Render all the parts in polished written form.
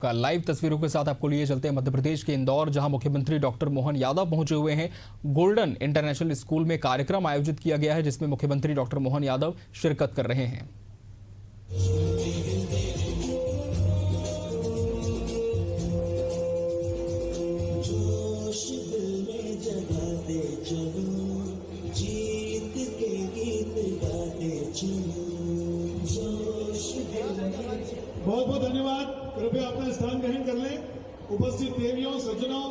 का लाइव तस्वीरों के साथ आपको लिए चलते हैं मध्य प्रदेश के इंदौर, जहां मुख्यमंत्री डॉक्टर मोहन यादव पहुंचे हुए हैं। गोल्डन इंटरनेशनल स्कूल में कार्यक्रम आयोजित किया गया है, जिसमें मुख्यमंत्री डॉक्टर मोहन यादव शिरकत कर रहे हैं। बहुत बहुत धन्यवाद। कृपया अपना स्थान ग्रहण कर लें। उपस्थित देवियों, सज्जनों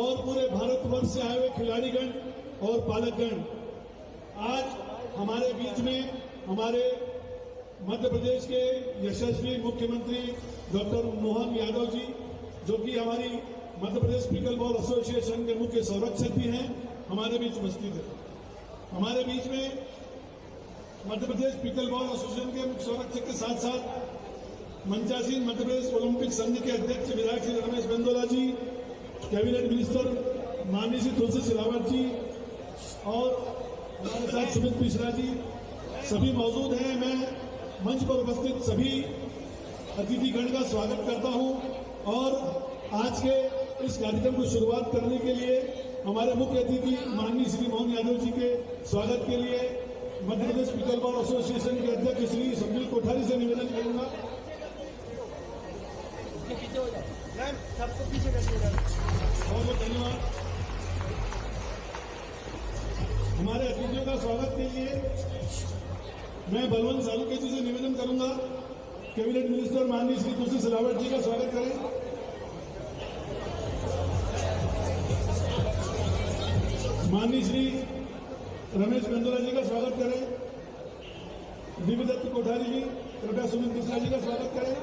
और पूरे भारतवर्ष से आए हुए खिलाड़ीगण और पालकगण, आज हमारे बीच में हमारे मध्य प्रदेश के यशस्वी मुख्यमंत्री डॉक्टर मोहन यादव जी, जो कि हमारी Madhya Pradesh pickle ball association के मुख्य संरक्षक भी हैं, हमारे बीच उपस्थित है। हमारे बीच में Madhya Pradesh pickle ball association के मुख्य संरक्षक के साथ साथ मंचासीन मध्य प्रदेश ओलंपिक संघ के अध्यक्ष विधायक श्री रमेश बेंदोला जी, कैबिनेट मिनिस्टर माननीय श्री तुलसी सिलावट जी और हमारे साथ सुमित मिश्रा जी सभी मौजूद हैं। मैं मंच पर उपस्थित सभी अतिथिगण का स्वागत करता हूं और आज के इस कार्यक्रम की शुरुआत करने के लिए हमारे मुख्य अतिथि माननीय श्री मोहन यादव जी के स्वागत के लिए Madhya Pradesh pickle ball association के अध्यक्ष श्री सुनील कोठारी से निवेदन करूंगा। सबको पीछे रखिएगा। बहुत बहुत धन्यवाद। हमारे अतिथियों का स्वागत के लिए मैं बलवंत सालुके जी से निवेदन करूंगा, कैबिनेट मिनिस्टर माननीय श्री तुलसी सिलावट जी का स्वागत करें। माननीय श्री रमेश बेंदोला जी का स्वागत करें। दिव्यदत्त कोठारी जी, कृपया सुमित मिश्रा जी का स्वागत करें।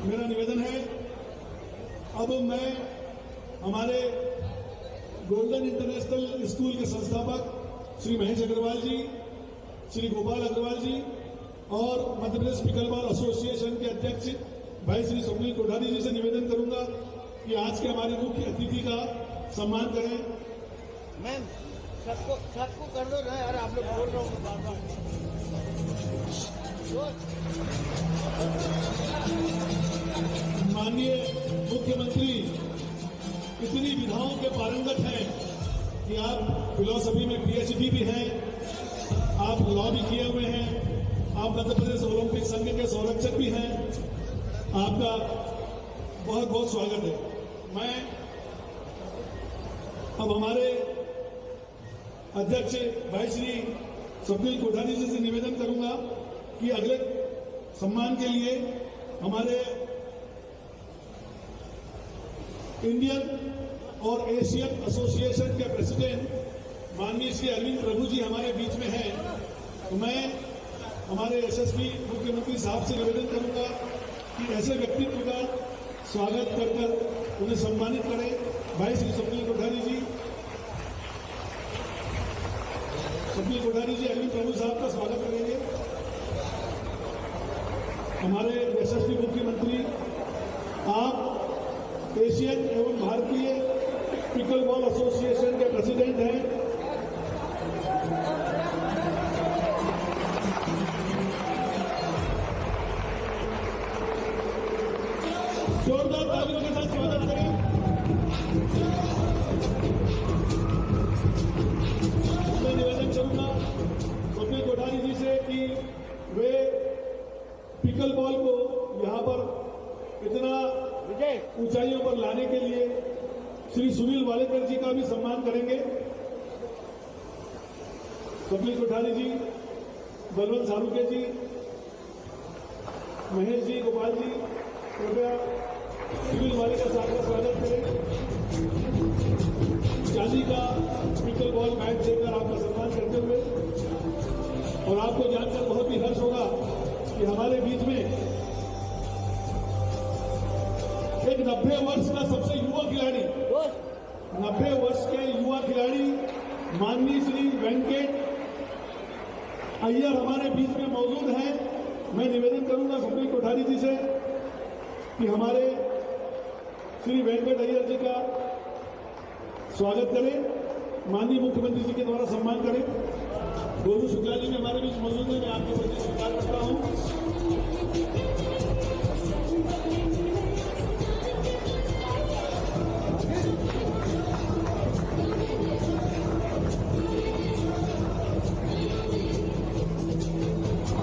मेरा निवेदन है, अब मैं हमारे गोल्डन इंटरनेशनल स्कूल के संस्थापक श्री महेश अग्रवाल जी, श्री गोपाल अग्रवाल जी और Madhya Pradesh pickle ball association के अध्यक्ष भाई श्री सुनील कोठारी जी से निवेदन करूंगा कि आज के हमारे मुख्य अतिथि का सम्मान करें। मैम सबको कर दो ना यार, आप लोग बोल रहे हो बार-बार। माननीय मुख्यमंत्री इतनी विधाओं के पारंगत हैं कि आप फिलॉसफी में पीएचडी भी हैं, आप लॉ भी किए हुए हैं, आप मध्य प्रदेश ओलंपिक संघ के संरक्षक भी हैं। आपका बहुत बहुत स्वागत है। मैं अब हमारे अध्यक्ष भाई श्री सुनील कोठारी जी से निवेदन करूंगा कि अगले सम्मान के लिए हमारे इंडियन और एशियन एसोसिएशन के प्रेसिडेंट माननीय श्री अरविंद प्रभु जी हमारे बीच में हैं, तो मैं हमारे यशस्वी मुख्यमंत्री साहब से निवेदन करूंगा कि ऐसे व्यक्तित्व का स्वागत कर उन्हें सम्मानित करें। भाई श्री सुनील कोठारी जी, अरविंद प्रभु साहब का स्वागत करेंगे। हमारे यशस्वी मुख्यमंत्री, आप एशियन एवं भारतीय पिकल बॉल एसोसिएशन के प्रेसिडेंट हैं। जोरदार तालियों के साथ स्वागत करें। मैं निवेदन करूंगा सुनील कोठारी जी से कि वे पिकल बॉल को यहां पर इतना ऊंचाइयों पर लाने के लिए श्री सुनील वालेकर जी का भी सम्मान करेंगे। सुनील कोठारी जी, बलवंत सालुके जी, महेश जी, गोपाल जी, कृपया सुनील वालेकर साहब का स्वागत करें। चांदी का पिकल बॉल बैट देकर आपका सम्मान करते हुए, और आपको जानकर बहुत ही हर्ष होगा कि हमारे बीच में एक 90 वर्ष का सबसे युवा खिलाड़ी, 90 वर्ष के युवा खिलाड़ी माननीय श्री वेंकट अय्यर हमारे बीच में मौजूद हैं। मैं निवेदन करूंगा सुनील कोठारी जी से कि हमारे श्री वेंकट अय्यर जी का स्वागत करें, माननीय मुख्यमंत्री जी के द्वारा सम्मान करें। गोलू शुक्ला जी भी हमारे बीच मौजूद है, मैं आपके प्रति स्वीकार करता हूं।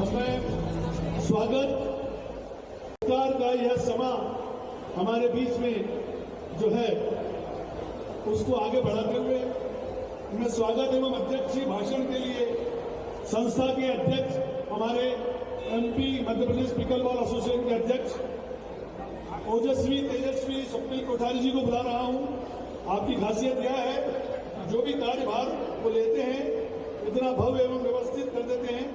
अब मैं स्वागत सरकार का यह समा हमारे बीच में जो है उसको आगे बढ़ाते हुए मैं स्वागत एवं अध्यक्षीय भाषण के लिए संस्था के अध्यक्ष, हमारे MP Madhya Pradesh pickleball association के अध्यक्ष ओजस्वी तेजस्वी स्वप्निल कोठारी जी को बुला रहा हूं। आपकी खासियत यह है जो भी कार्यभार वो लेते हैं इतना भव्य एवं व्यवस्थित कर देते हैं।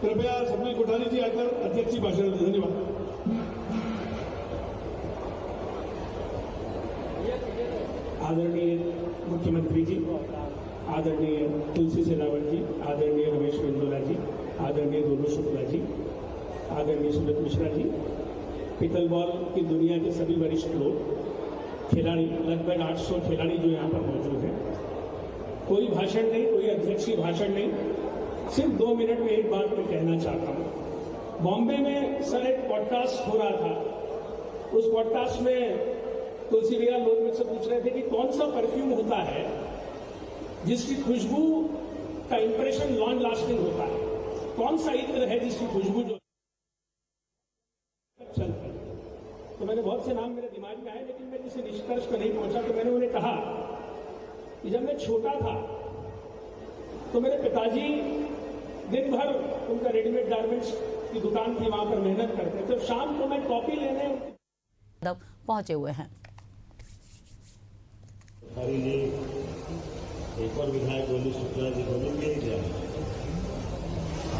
कृपया स्वप्निल कोठारी जी आकर अध्यक्षीय भाषण दें। धन्यवाद। आदरणीय मुख्यमंत्री जी, आदरणीय तुलसी सिलावट जी, आदरणीय रमेश मेंदोला जी, आदरणीय गोलू शुक्ला जी, आदरणीय सुमित मिश्रा जी, पिकल बॉल की दुनिया के सभी वरिष्ठ लोग, खिलाड़ी, लगभग 800 खिलाड़ी जो यहाँ पर मौजूद हैं। कोई भाषण नहीं, कोई अध्यक्षीय भाषण नहीं, सिर्फ 2 मिनट में एक बात मैं कहना चाहता हूँ। बॉम्बे में सर एक पॉडकास्ट हो रहा था, उस पॉडकास्ट में तुलसी भैया लोग मुझसे पूछ रहे थे कि कौन सा परफ्यूम होता है जिसकी खुशबू का इंप्रेशन लॉन्ग लास्टिंग होता है, कौन सा इत्र है जिसकी खुशबू जो चलती है। तो मैंने बहुत से नाम मेरे दिमाग में आए, लेकिन मैं किसी निष्कर्ष पर नहीं पहुंचा। तो मैंने उन्हें कहा कि जब मैं छोटा था तो मेरे पिताजी दिन भर उनका रेडीमेड गारमेंट्स की दुकान थी, वहां पर मेहनत करते थे। तो शाम को मैं कॉपी लेने पहुंचे हुए हैं। जी, एक और विधायक गोलू शुक्ला जी बोलेंगे क्या?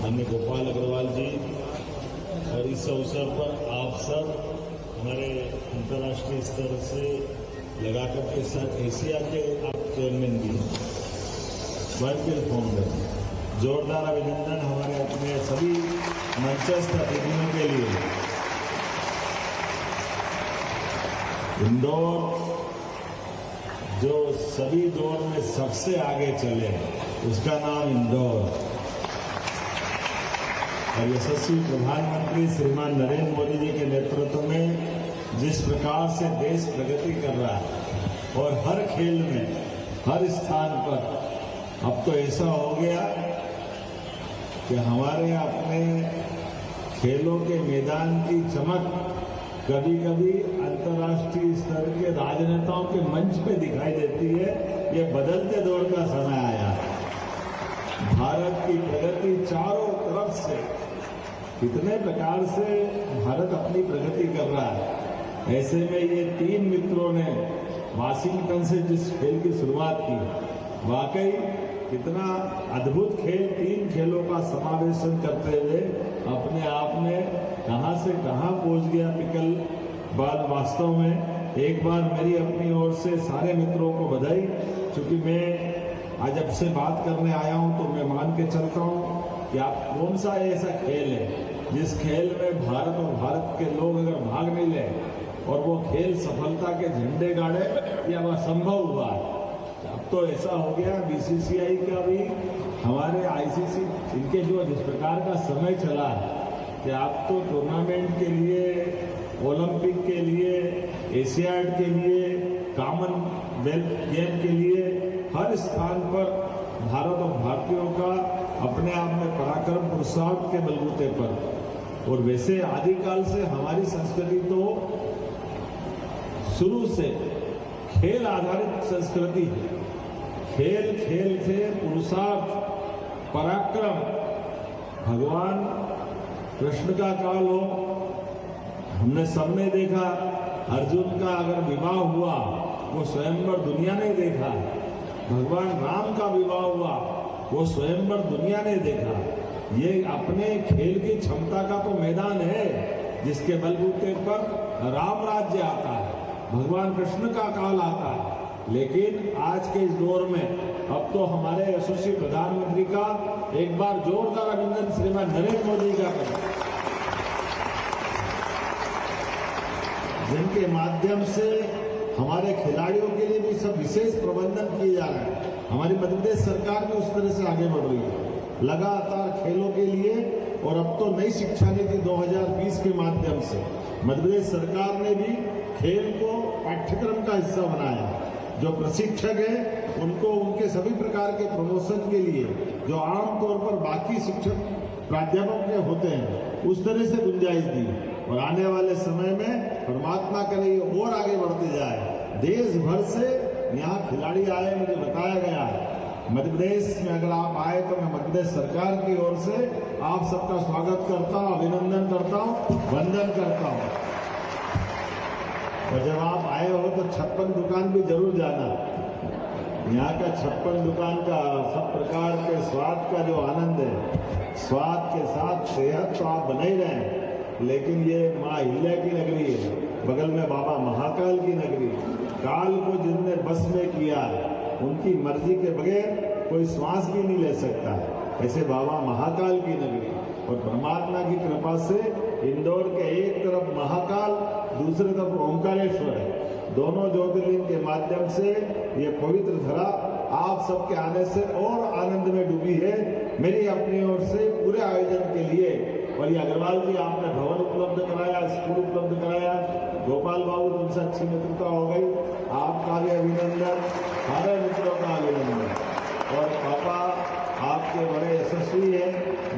माननीय गोपाल अग्रवाल जी, और इस अवसर पर आप सब हमारे अंतर्राष्ट्रीय स्तर से लगाकर के साथ एशिया के आप चेयरमैन भी वर्ल्ड के फाउंडर, जोरदार अभिनंदन हमारे अपने सभी मंचस्थ अतिथियों के लिए। इंदौर जो सभी दौर में सबसे आगे चले उसका नाम इंदौर, और यशस्वी प्रधानमंत्री श्रीमान नरेंद्र मोदी जी के नेतृत्व में जिस प्रकार से देश प्रगति कर रहा है और हर खेल में हर स्थान पर अब तो ऐसा हो गया कि हमारे अपने खेलों के मैदान की चमक कभी कभी अंतर्राष्ट्रीय स्तर के राजनेताओं के मंच पे दिखाई देती है। ये बदलते दौर का समय आया। भारत की प्रगति चारों तरफ से, कितने प्रकार से भारत अपनी प्रगति कर रहा है। ऐसे में ये 3 मित्रों ने वाशिंगटन से जिस खेल की शुरुआत की, वाकई कितना अद्भुत खेल, 3 खेलों का समावेशन करते हुए अपने आप में कहां से कहां पहुंच गया पिकल बॉल। वास्तव में एक बार मेरी अपनी ओर से सारे मित्रों को बधाई। क्योंकि मैं आज जब से बात करने आया हूं तो मैं मान के चलता हूं कि आप कौन सा ऐसा खेल है जिस खेल में भारत और भारत के लोग अगर भाग नहीं ले और वो खेल सफलता के झंडे गाड़े, या वह संभव हुआ है। अब तो ऐसा हो गया, बीसीसीआई का भी, हमारे आईसीसी, इनके जो जिस प्रकार का समय चला है कि आप तो टूर्नामेंट के लिए, ओलंपिक के लिए, एशियाड के लिए, कॉमनवेल्थ गेम के लिए हर स्थान पर भारत और भारतीयों का अपने आप में पराक्रम, पुरुषार्थ के बलबूते पर। और वैसे आदिकाल से हमारी संस्कृति तो शुरू से खेल आधारित संस्कृति है। खेल खेल से पुरुषार्थ, पराक्रम, भगवान कृष्ण का काल हो, हमने सबने देखा अर्जुन का अगर विवाह हुआ वो स्वयंवर दुनिया ने देखा, भगवान राम का विवाह हुआ वो स्वयंवर दुनिया ने देखा। ये अपने खेल की क्षमता का तो मैदान है जिसके बलबूते पर राम राज्य आता है, भगवान कृष्ण का काल आता है। लेकिन आज के इस दौर में अब तो हमारे यशस्वी प्रधानमंत्री का एक बार जोरदार अभिनंदन श्रीमान नरेंद्र मोदी का करें। 1 जिनके माध्यम से हमारे खिलाड़ियों के लिए भी सब विशेष प्रबंधन किए जा रहे हैं। हमारी मध्य प्रदेश सरकार भी उस तरह से आगे बढ़ रही है लगातार खेलों के लिए। और अब तो नई शिक्षा नीति 2020 के माध्यम से मध्य प्रदेश सरकार ने भी खेल को पाठ्यक्रम का हिस्सा बनाया। जो प्रशिक्षक हैं उनको उनके सभी प्रकार के प्रमोशन के लिए जो आमतौर पर बाकी शिक्षक प्राध्यापक के होते हैं उस तरह से गुंजाइश दी। और आने वाले समय में परमात्मा करे ये और आगे बढ़ते जाए। देश भर से यहाँ खिलाड़ी आए, मुझे बताया गया है। मध्य प्रदेश में अगर आप आए तो मैं मध्य प्रदेश सरकार की ओर से आप सबका स्वागत करता हूँ, अभिनंदन करता हूँ, वंदन करता हूँ। और जब आप आए हो तो 56 दुकान भी जरूर जाना। यहाँ का 56 दुकान का सब प्रकार के स्वाद का जो आनंद है, स्वाद के साथ सेहत तो आप बना ही रहे हैं, लेकिन ये माँ अहिल्या की नगरी है, बगल में बाबा महाकाल की नगरी। काल को जिसने बस में किया उनकी मर्जी के बगैर कोई श्वास भी नहीं ले सकता है, ऐसे बाबा महाकाल की नगरी। और परमात्मा की कृपा से इंदौर के एक तरफ महाकाल, दूसरी तरफ ओंकारेश्वर है। दोनों ज्योतिर्लिंग के माध्यम से ये पवित्र धरा आप सबके आने से और आनंद में डूबी है। मेरी अपनी ओर से पूरे आयोजन के लिए, और ये अग्रवाल जी आपने भवन उपलब्ध कराया, स्कूल उपलब्ध कराया, गोपाल बाबू तुमसे अच्छी मित्रता हो गई, आपका भी अभिनंदन, सारे मित्रों का अभिनंदन। और पापा आपके बड़े यशस्वी हैं,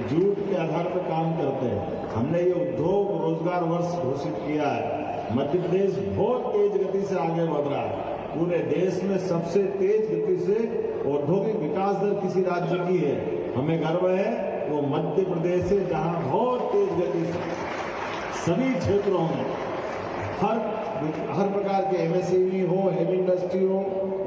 जूट के आधार पर काम करते हैं। हमने ये उद्योग रोजगार वर्ष घोषित किया है। मध्य प्रदेश बहुत तेज गति से आगे बढ़ रहा है। पूरे देश में सबसे तेज गति से औद्योगिक विकास दर किसी राज्य की है, हमें गर्व है, वो मध्य प्रदेश है, जहां बहुत तेज गति से सभी क्षेत्रों में हर प्रकार के एमएसएमई हो, हेवी इंडस्ट्री हो,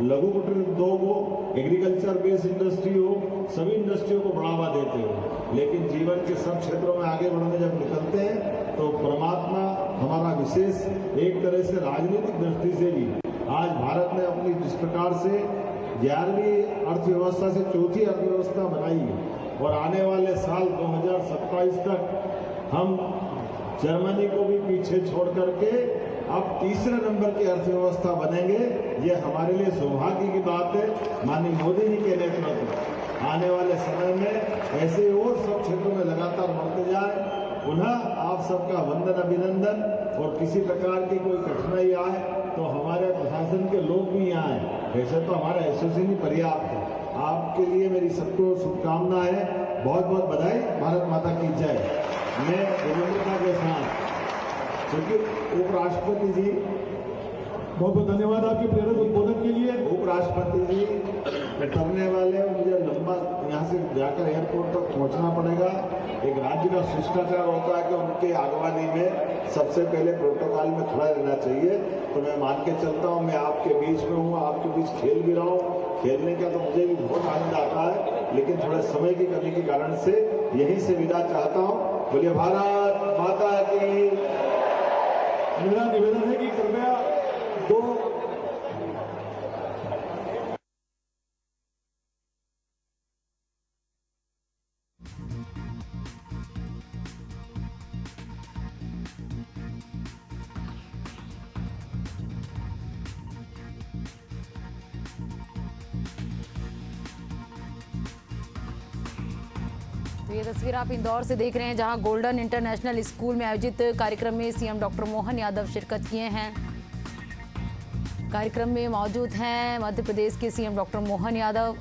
लघु कुटीर उद्योग हो, एग्रीकल्चर बेस्ड इंडस्ट्री हो, सभी इंडस्ट्रियों को बढ़ावा देते हो। लेकिन जीवन के सब क्षेत्रों में आगे बढ़ने जब निकलते हैं तो परमात्मा हमारा विशेष एक तरह से राजनीतिक दृष्टि से भी आज भारत ने अपनी जिस प्रकार से 11वीं अर्थव्यवस्था से चौथी अर्थव्यवस्था बनाई है, और आने वाले साल 2027 तक हम जर्मनी को भी पीछे छोड़ करके अब तीसरे नंबर की अर्थव्यवस्था बनेंगे। ये हमारे लिए सौभाग्य की बात है। माननीय मोदी जी के नेतृत्व आने वाले समय में ऐसे और सब क्षेत्रों में लगातार बढ़ते जाए। पुनः आप सबका वंदन अभिनंदन। और किसी प्रकार की कोई कठिनाई आए तो हमारे प्रशासन के लोग भी यहाँ आए, वैसे तो हमारा एसोसिएशन ही पर्याप्त है। आपके लिए मेरी सबको शुभकामनाएं है, बहुत बहुत बधाई। भारत माता की जय। मैं विनम्रता के साथ, क्योंकि उपराष्ट्रपति जी, बहुत बहुत धन्यवाद आपके प्रेरक उद्बोधन के लिए। उपराष्ट्रपति जी करने वाले, मुझे लंबा यहाँ से जाकर एयरपोर्ट तक पहुँचना पड़ेगा। एक राज्य का शिष्टाचार होता है कि उनके आगवानी में सबसे पहले प्रोटोकॉल में खड़ा रहना चाहिए। तो मैं मान के चलता हूँ, मैं आपके बीच में हूँ, आपके बीच खेल भी रहा हूँ। खेलने का तो मुझे भी बहुत आनंद आता है, लेकिन थोड़े समय की कमी के कारण से यहीं से विदा चाहता हूँ। बोलिए भारत माता की। मेरा निवेदन है कि कृपया दो तो ये तस्वीर आप इंदौर से देख रहे हैं, जहां गोल्डन इंटरनेशनल स्कूल में आयोजित कार्यक्रम में सीएम डॉक्टर मोहन यादव शिरकत किए हैं। कार्यक्रम में मौजूद हैं मध्य प्रदेश के सीएम डॉक्टर मोहन यादव।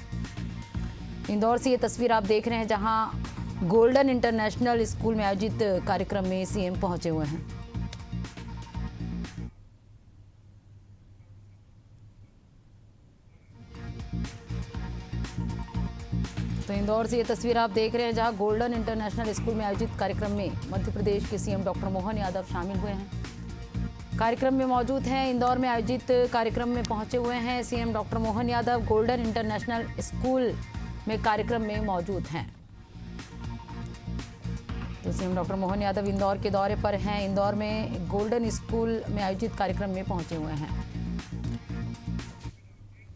इंदौर से ये तस्वीर आप देख रहे हैं, जहां गोल्डन इंटरनेशनल स्कूल में आयोजित कार्यक्रम में सीएम पहुंचे हुए हैं। तो इंदौर से ये तस्वीर आप देख रहे हैं, जहां गोल्डन इंटरनेशनल स्कूल में आयोजित कार्यक्रम में मध्य प्रदेश के सीएम डॉक्टर मोहन यादव शामिल हुए हैं। कार्यक्रम में मौजूद हैं, इंदौर में आयोजित कार्यक्रम में पहुंचे हुए हैं CM doctor Mohan Yadav. Golden international school में कार्यक्रम में मौजूद हैं। तो सीएम डॉक्टर मोहन यादव इंदौर के दौरे पर हैं। इंदौर में गोल्डन स्कूल में आयोजित कार्यक्रम में पहुंचे हुए हैं।